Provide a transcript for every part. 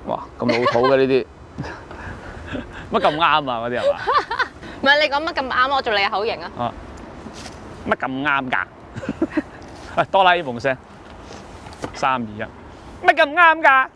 哇，咁老土嘅呢啲，乜咁啱啊？嗰啲係嘛？唔係你講乜咁啱，我做你嘅口型啊！啊，乜咁啱㗎？喂，哆啦 A 夢聲，3、2、1，乜咁啱㗎？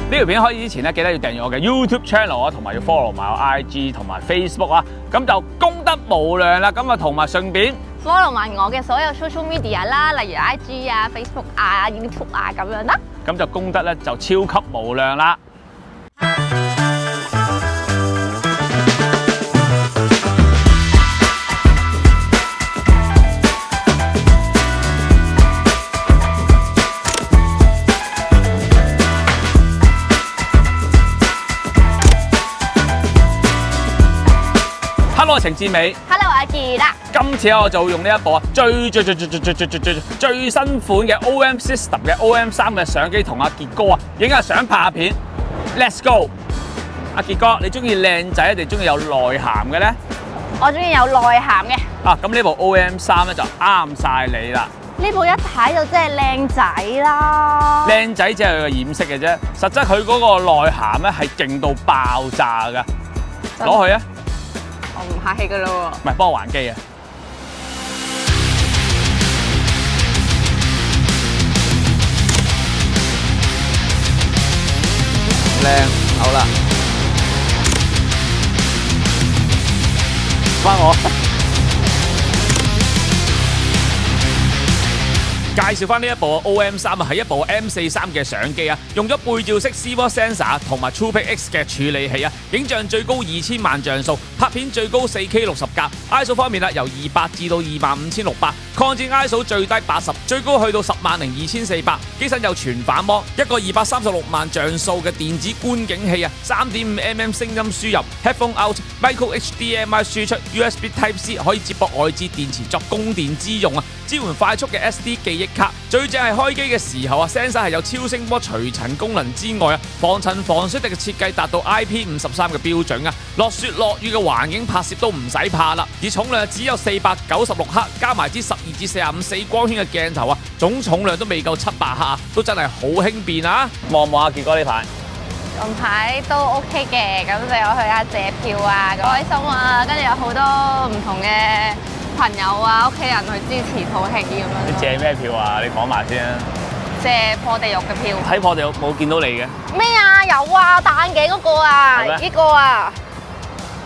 呢條片開始之前咧，記得要訂閱我嘅 YouTube channel 啊，同埋要 follow 埋我 IG 同埋 Facebook 啊，咁就功德無量啦。咁啊，同埋順便 follow 埋我嘅所有 social media 啦，例如 IG 啊、Facebook 啊、YouTube 啊咁樣啦。咁就功德咧就超級無量啦。Hello， 程志美。Hello， 阿傑啦。今次我就會用呢一部啊最新款嘅 OM System 嘅 OM3嘅相機，同阿傑哥啊影下相拍下片。Let's go！ 阿傑哥，你中意靚仔定中意有內涵嘅咧？我中意有內涵嘅。啊，咁呢部 OM3咧就啱晒你啦。呢部一睇就真係靚仔啦。靚仔只係佢個掩飾嘅啫，實質佢嗰個內涵咧係勁到爆炸噶。攞去啊！我唔客氣噶咯喎。唔係，幫我還機啊！靚，好啦，翻我。介紹翻呢一部 OM3啊，係一部 M43嘅相機啊，用咗背照式 CMOS sensor 同埋 TruePic X 嘅處理器啊，影像最高2000萬像素，拍片最高 4K 60格 ，ISO 方面啦由200至到25600，抗戰 ISO 最低80，最高去到102400，機身有全反芒，一個236萬像素嘅電子觀景器啊，3.5mm 聲音輸入 ，headphone out，micro HDMI 輸出 ，USB Type C 可以接駁外置電池作供電之用啊。支援快速嘅 SD 記憶卡，最正係開機嘅時候啊 ，sensor 係有超聲波除塵功能之外啊，防塵防水滴嘅設計達到 IP53嘅標準啊，落雪落雨嘅環境拍攝都唔使怕啦，而重量只有496克，加埋支12至45四光圈嘅鏡頭啊，總重量都未夠700克啊，都真係好輕便啊！望唔望啊，傑哥呢排？近排都 OK 嘅，咁就有去下借票啊，開心啊，跟住有好多唔同嘅朋友啊、屋企人去支持套戲咁樣。你借咩票啊？你講埋先啊！借破地獄嘅票。睇破地獄冇見到你嘅。咩啊？有啊，戴眼鏡嗰個啊，呢個啊。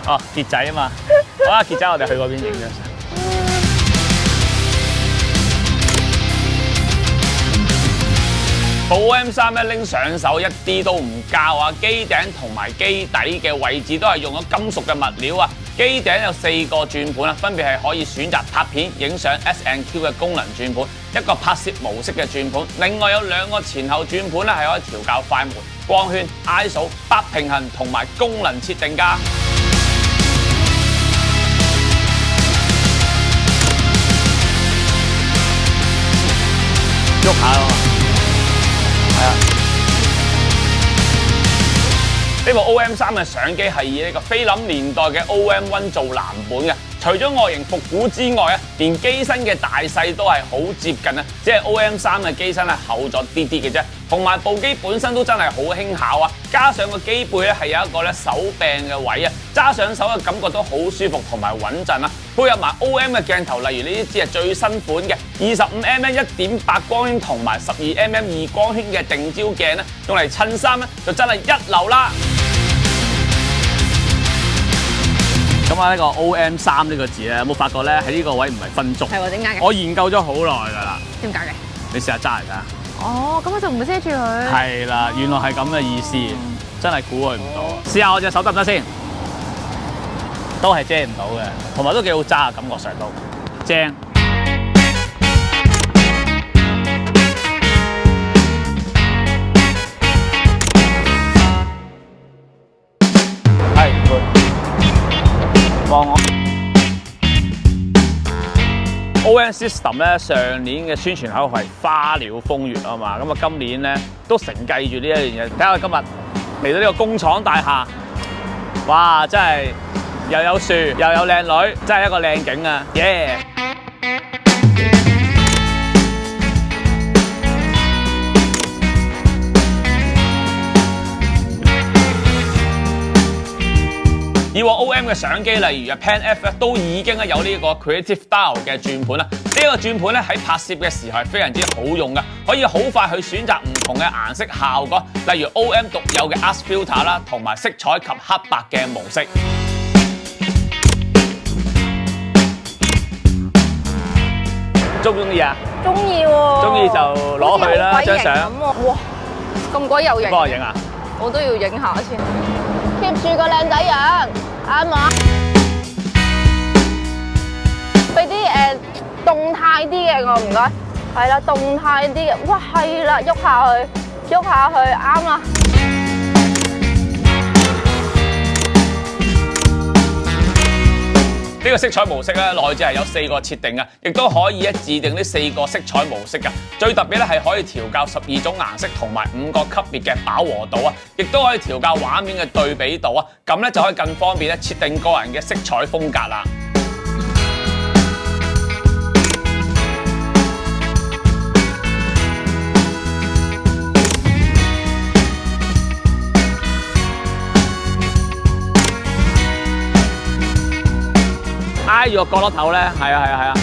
哦，傑仔啊嘛。好啊，傑仔，我哋去嗰邊影張相。部 OM3咧拎上手一啲都唔膠啊！機頂同埋機底嘅位置都係用咗金屬嘅物料啊！機頂有4個轉盤啊，分別係可以選擇拍片、影相 S&Q 嘅功能轉盤，一個拍攝模式嘅轉盤，另外有2個前後轉盤咧係可以調校快門、光圈、ISO、白平衡同埋功能設定㗎。喐下咯〜呢部 OM3嘅相機係以呢個菲林年代嘅 OM1做藍本嘅，除咗外形復古之外啊，連機身嘅大細都係好接近啊，只係 OM3嘅機身係厚咗啲啲嘅啫，同埋部機本身都真係好輕巧啊，加上個機背咧係有一個咧手柄嘅位啊，揸上手嘅感覺都好舒服同埋穩陣啊，配合埋 OM 嘅鏡頭，例如呢啲支係最新款嘅25mm 1.8光圈同埋12mm 2光圈嘅定焦鏡咧，用嚟襯衫咧就真係一流啦！咁啊，呢個 OM3呢個字咧，有冇發覺咧喺呢個位唔係分足？係喎，點解嘅？我研究咗好耐㗎啦。點解嘅？你試下揸嚟睇下。哦，咁我就唔會遮住佢。係啦，原來係咁嘅意思，真係估佢唔到。試下我隻手得唔得先？都係遮唔到嘅，同埋都幾好揸啊，感覺上都正。係，幫我。OM System 咧上年嘅宣傳口號係花鳥風月啊嘛，咁啊今年咧都承繼住呢一樣嘢。睇下今日嚟到呢個工廠大廈，哇！真係又有樹又有靚女，真係一個靚景啊！耶！以往 OM 嘅相機，例如 Pan F 咧，都已經有呢個 Creative Dial 嘅轉盤啦。呢個轉盤咧喺拍攝嘅時候係非常之好用嘅，可以好快去選擇唔同嘅顏色效果，例如 OM 獨有嘅 Art Filter 啦，同埋色彩及黑白嘅模式。中唔中意啊？中意喎。中意就攞去啦張相。哇，咁鬼有型！幫我影啊！我都要影下先。貼住個靚仔樣，啱嘛？俾啲動態啲嘅我唔該，係啦，動態啲嘅，哇係啦，喐下去，喐下去，啱啦。呢個色彩模式咧，內置係有4個設定嘅，亦都可以自定呢4個色彩模式嘅。最特別咧係可以調校12種顏色同埋5個級別嘅飽和度啊，亦都可以調校畫面嘅對比度啊，咁咧就可以更方便咧設定個人嘅色彩風格啦。挨住個角落頭咧，係啊。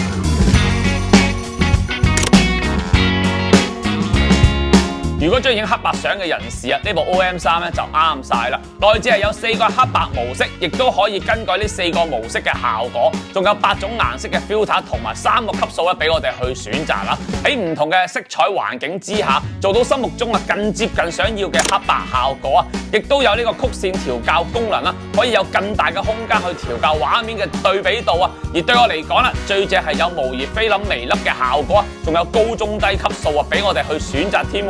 如果中意影黑白相嘅人士啊，呢部 OM3咧就啱晒啦。內置係有4個黑白模式，亦都可以根據呢4個模式嘅效果，仲有8種顏色嘅 filter 同埋3個級數咧，俾我哋去選擇啦。喺唔同嘅色彩環境之下，做到心目中更接近想要嘅黑白效果啊！亦都有呢個曲線調校功能啦，可以有更大嘅空間去調校畫面嘅對比度啊！而對我嚟講啦，最正係有模擬菲林微粒嘅效果啊，仲有高中低級數啊，俾我哋去選擇添，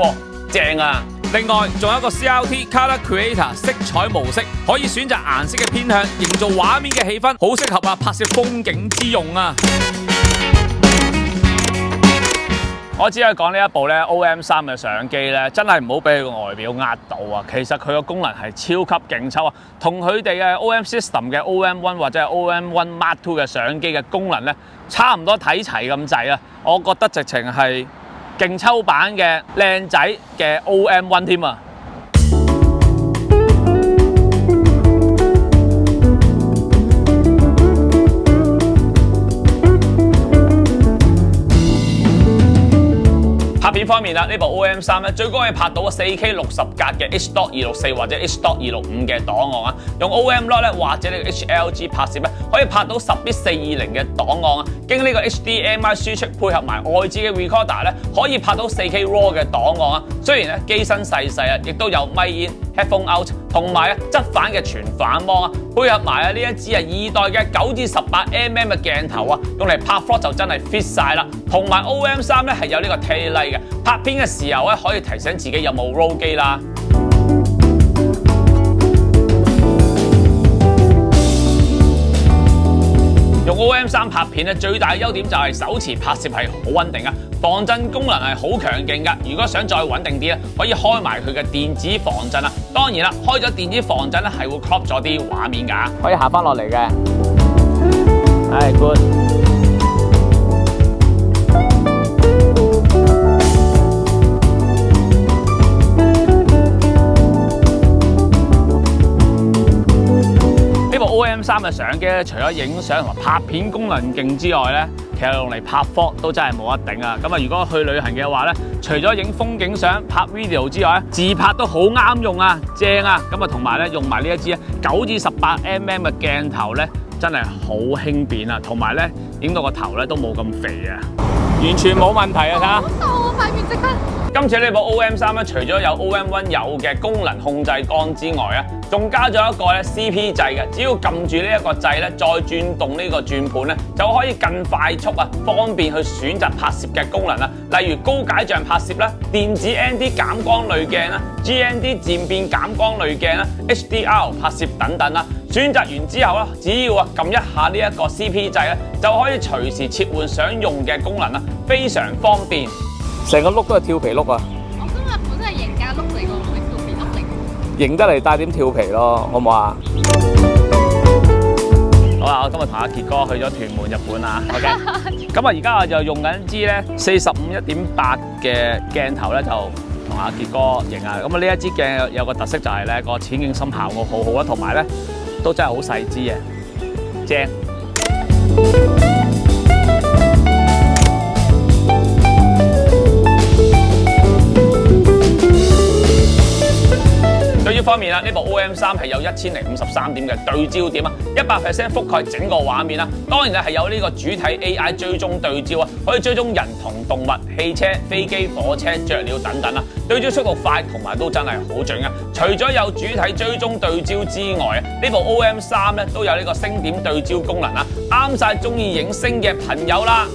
正啊！另外仲有一個 CRT Color Creator 色彩模式，可以選擇顏色嘅偏向，營造畫面嘅氣氛，好適合拍攝風景之用啊！我只係講呢一部OM3嘅相機咧，真係唔好俾佢個外表呃到啊！其實佢個功能係超級勁抽啊，同佢哋嘅 OM System 嘅 OM1 或者係 OM1 Mark II 嘅相機嘅功能咧，差唔多睇齊咁滯啊！我覺得直情係勁抽版嘅靚仔嘅 OM1 添啊！拍片方面啦，呢部 OM3咧最高可以拍到 4K 60格嘅 H.264 或者 H.265 嘅檔案啊，用 OM Log 咧或者呢個 HLG 拍攝咧，可以拍到10:420嘅檔案啊。經呢個 HDMI 輸出配合埋外置嘅 recorder 咧，可以拍到 4K RAW 嘅檔案啊。雖然咧機身細細啊，亦都有 mic in、headphone out 同埋側反嘅全反芒啊，配合埋呢一支2代嘅9-18mm 嘅鏡頭啊，用嚟拍 vlog 就真係 fit 晒啦。同埋 OM3咧係有呢個 tail light 嘅。拍片嘅時候咧，可以提醒自己有冇 roll 機啦。用 OM3拍片咧，最大嘅優點就係手持拍攝係好穩定啊，防震功能係好強勁噶。如果想再穩定啲咧，可以開埋佢嘅電子防震啊。當然啦，開咗電子防震咧係會 crop 咗啲畫面噶，可以下翻落嚟嘅。係 good。OM3嘅相機咧，除咗影相同埋拍片功能勁之外咧，其實用嚟拍 vlog 都真係冇得頂啊！咁啊，如果去旅行嘅話咧，除咗影風景相、拍 video 之外咧，自拍都好啱用啊，正啊！咁啊，同埋咧用埋呢一支9-18mm嘅鏡頭咧，真係好輕便啊，同埋咧影到個頭咧都冇咁肥啊，完全冇問題啊！睇下，好瘦啊，塊面即刻。今次呢部 OM3咧，除咗有 OM1 有嘅功能控制杆之外啊，仲加咗一個CP 掣嘅，只要撳住呢一個掣咧，再轉動呢個轉盤咧，就可以更快速啊，方便去選擇拍攝嘅功能啦。例如高解像拍攝啦、電子 ND 減光濾鏡啦、GND 漸變減光濾鏡啦、HDR 拍攝等等啦。選擇完之後啦，只要撳一下呢一個 CP 掣咧，就可以隨時切換想用嘅功能啦，非常方便。成個碌都係跳皮碌啊！我今日本身係型格碌嚟㗎，唔係跳皮碌嚟㗎。型得嚟帶點跳皮咯，好唔好啊？好啊！我今日同阿傑哥去咗屯門日本啊。OK， 咁啊，而家我就用緊支咧45-1.8嘅鏡頭咧，就同阿傑哥影啊。咁啊，呢一支鏡有個特色就係咧個淺景深效果好好啊，同埋咧都真係好細支嘅，正。對焦方面啦，呢部 OM3係有1053點嘅對焦點啊，100% 覆蓋整個畫面啦。當然係有呢個主體 AI 追蹤對焦啊，可以追蹤人同動物、汽車、飛機、火車、雀鳥等等啦。對焦速度快，同埋都真係好準啊！除咗有主體追蹤對焦之外啊，呢部 OM3咧都有呢個星點對焦功能啊，啱晒中意影星嘅朋友啦。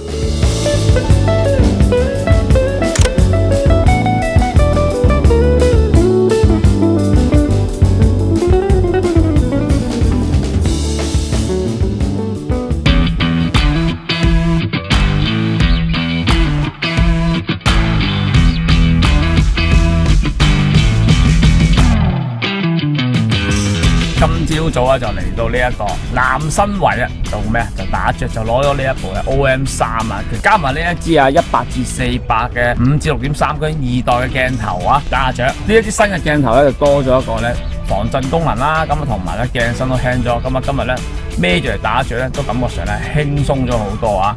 今朝早啊就嚟到呢一個南新圍啊，做咩啊？就打着就攞咗呢一部嘅 OM3啊，加埋呢一支啊100-400嘅5-6.3居2代嘅鏡頭啊，打着呢一支新嘅鏡頭咧就多咗一個咧防震功能啦，咁啊同埋咧鏡身都輕咗，咁啊今日咧孭住嚟打着咧都感覺上咧輕鬆咗好多啊！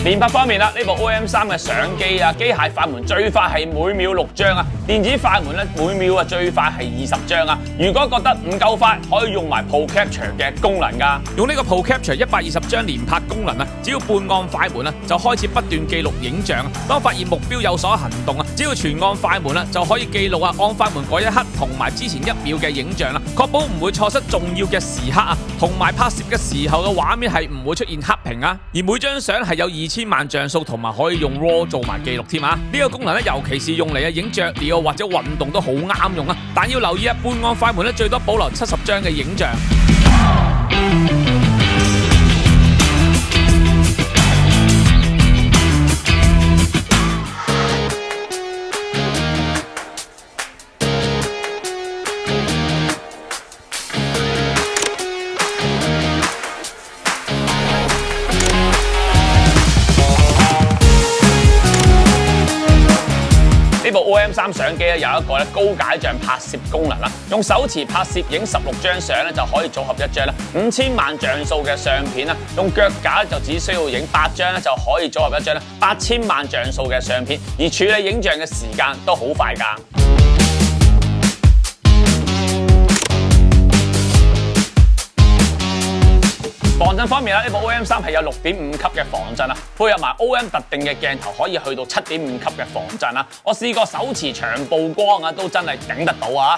連拍方面啦，呢部 OM3嘅相機啊，機械快門最快係每秒6張啊，電子快門咧每秒啊最快係20張啊。如果覺得唔夠快，可以用埋 Pro Capture 嘅功能㗎。用呢個 Pro Capture 120張連拍功能啊，只要半按快門啊，就開始不斷記錄影像。當發現目標有所行動啊，只要全按快門啦，就可以記錄啊按快門嗰一刻同埋之前1秒嘅影像啦，確保唔會錯失重要嘅時刻啊，同埋拍攝嘅時候嘅畫面係唔會出現黑屏啊。而每張相係有2000萬像素，同埋可以用 RAW 做埋記錄添啊！呢個功能咧，尤其是用嚟啊影雀鳥或者運動都好啱用啊！但要留意啊，半按快門咧最多保留70張嘅影像。呢部 OM3相機咧有一個咧高解像拍攝功能啦，用手持拍攝影16張相咧就可以組合一張啦5000萬像素嘅相片啦，用腳架就只需要影8張咧就可以組合一張啦8000萬像素嘅相片，而處理影像嘅時間都好快㗎。防震方面啦，呢部 OM3係有6.5級嘅防震啊，配合埋 OM 特定嘅鏡頭，可以去到7.5級嘅防震啊。我試過手持長曝光啊，都真係頂得到啊！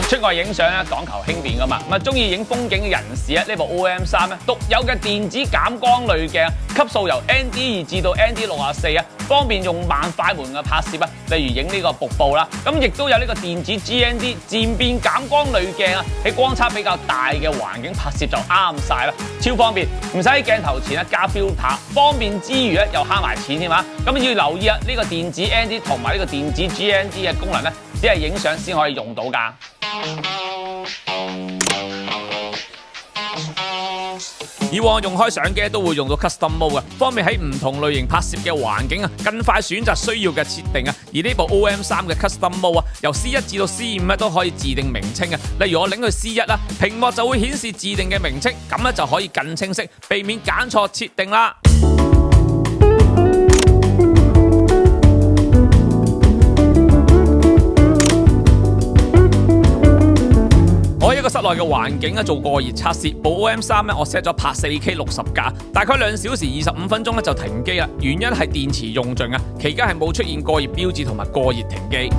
出外影相咧講求輕便噶嘛，咁啊中意影風景嘅人士咧，呢部 OM3咧獨有嘅電子減光濾鏡，級數由 ND2至到 ND64啊，方便用慢快門嘅拍攝啊，例如影呢個瀑布啦，咁亦都有呢個電子 GND 漸變減光濾鏡啊，喺光差比較大嘅環境拍攝就啱晒啦，超方便，唔使喺鏡頭前咧加 filter， 方便之餘咧又慳埋錢添嘛，咁要留意啊，呢個電子 ND 同埋呢個電子 GND 嘅功能咧，只係影相先可以用到㗎。以往用開相機都會用到 Custom Mode 啊，方便喺唔同類型拍攝嘅環境啊，更快選擇需要嘅設定啊。而呢部 OM3嘅 Custom Mode 啊，由 C1 至到 C5咧都可以自定名稱啊。例如我拎去 C1啦，屏幕就會顯示自定嘅名稱，咁咧就可以更清晰，避免揀錯設定啦。我喺一個室內嘅環境做過熱測試，部 OM3咧我 set 咗拍 4K 60格，大概2小時25分鐘咧就停機啦。原因係電池用盡啊，期間係冇出現過熱標誌同埋過熱停機。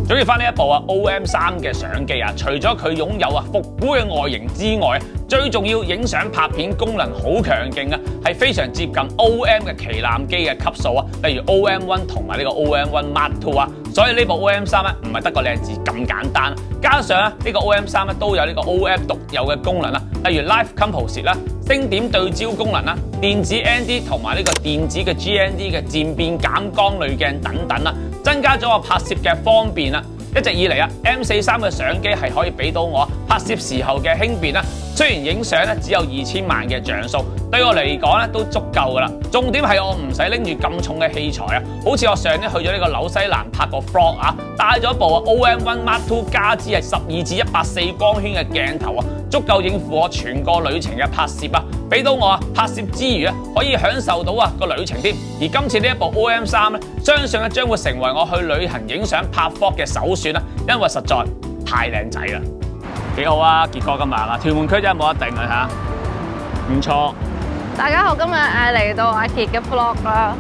總意翻呢一部啊 OM3嘅相機啊，除咗佢擁有啊復古嘅外形之外，最重要影相拍片功能好強勁啊，係非常接近 OM 嘅旗艦機嘅級數啊，例如 OM1 同埋呢個 OM1 Mark II 啊，所以呢部 OM3咧唔係得個靚字咁簡單，加上呢個 OM3咧都有呢個 OM 獨有嘅功能啦，例如 Live Composite 啦、星點對焦功能啦、電子 ND 同埋呢個電子嘅 GND 嘅漸變減光濾鏡等等啦，增加咗我拍攝嘅方便啦。一直以嚟啊 ，M43嘅相機係可以俾到我拍攝時候嘅輕便啦。雖然影相咧只有2000萬嘅像素，對我嚟講咧都足夠噶啦。重點係我唔使拎住咁重嘅器材啊，好似我上年去咗呢個紐西蘭拍個 vlog 啊，帶咗部OM1 Mark II 加之係12至140光圈嘅鏡頭啊，足夠應付我全個旅程嘅拍攝啊，俾到我啊拍攝之餘啊可以享受到啊個旅程添。而今次呢一部 OM3咧，相信咧將會成為我去旅行影相拍 vlog 嘅首選啦，因為實在太靚仔啦。幾好啊，傑哥今日啊，屯門區真係冇得頂啊嚇，唔錯。大家好，今日嚟到阿傑嘅 vlog 啦。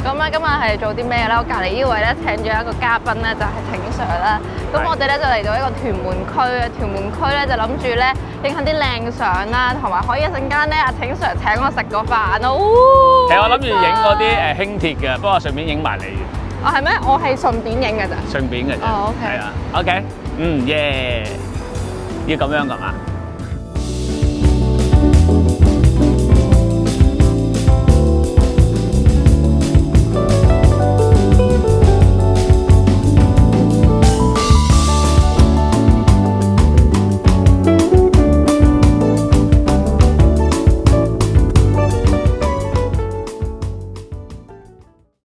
咁咧今日係做啲咩咧？我隔離呢位咧請咗一個嘉賓咧，就係挺 Sir 啦。咁我哋咧就嚟到一個屯門區啊，屯門區咧就諗住咧影下啲靚相啦，同埋可以一陣間咧阿挺 Sir請我食個飯咯。其實我諗住影嗰啲輕鐵嘅，不過順便影埋你嘅。哦係咩？我係順便影嘅咋？順便嘅啫。哦 OK。係啊 ，OK，耶。要咁樣噶嘛？